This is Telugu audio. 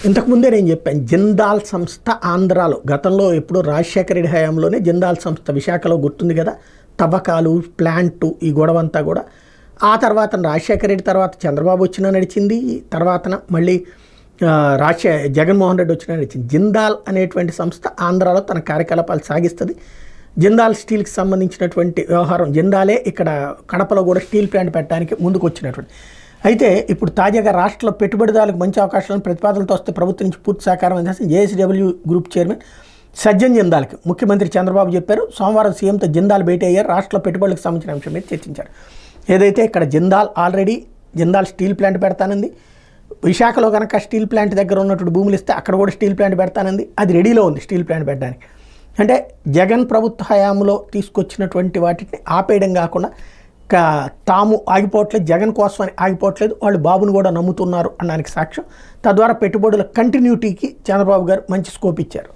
ఇంతకుముందే నేను చెప్పాను, జిందాల్ సంస్థ ఆంధ్రాలో గతంలో ఎప్పుడో రాజశేఖర రెడ్డి హయాంలోనే జిందాల్ సంస్థ విశాఖలో గుర్తుంది కదా, తవ్వకాలు ప్లాంటు ఈ గొడవ అంతా కూడా. ఆ తర్వాత రాజశేఖర రెడ్డి తర్వాత చంద్రబాబు వచ్చినా నడిచింది, తర్వాత మళ్ళీ జగన్మోహన్ రెడ్డి వచ్చినా నడిచింది. జిందాల్ అనేటువంటి సంస్థ ఆంధ్రాలో తన కార్యకలాపాలు సాగిస్తుంది. జిందాల్ స్టీల్కి సంబంధించినటువంటి వ్యవహారం, జిందాలే ఇక్కడ కడపలో కూడా స్టీల్ ప్లాంట్ పెట్టడానికి ముందుకు వచ్చినటువంటి. అయితే ఇప్పుడు తాజాగా రాష్ట్రంలో పెట్టుబడిదారులకు మంచి అవకాశాలను ప్రతిపాదనలతో వస్తే ప్రభుత్వం నుంచి పూర్తి సహకారం అందించాల్సిన జేఎస్డబ్ల్యూ గ్రూప్ చైర్మన్ సజ్జన్ జిందాల్కి ముఖ్యమంత్రి చంద్రబాబు చెప్పారు. సోమవారం సీఎంతో జిందాల్ భేటీ అయ్యారు. రాష్ట్రంలో పెట్టుబడులకు సంబంధించిన అంశం మీద చర్చించారు. ఏదైతే ఇక్కడ జిందాల్ స్టీల్ ప్లాంట్ పెడతానంది, విశాఖలో కనుక స్టీల్ ప్లాంట్ దగ్గర ఉన్నటువంటి భూములు ఇస్తే అక్కడ కూడా స్టీల్ ప్లాంట్ పెడతానంది. అది రెడీలో ఉంది స్టీల్ ప్లాంట్ పెట్టడానికి. అంటే జగన్ ప్రభుత్వ హయాంలో తీసుకొచ్చినటువంటి వాటిని ఆపేయడం కాకుండా తాము ఆగిపోవట్లేదు, జగన్ కోసం అని ఆగిపోవట్లేదు, వాళ్ళు బాబును కూడా నమ్ముతున్నారు అనడానికి సాక్ష్యం. తద్వారా పెట్టుబడుల కంటిన్యూటీకి చంద్రబాబు గారు మంచి స్కోప్ ఇచ్చారు.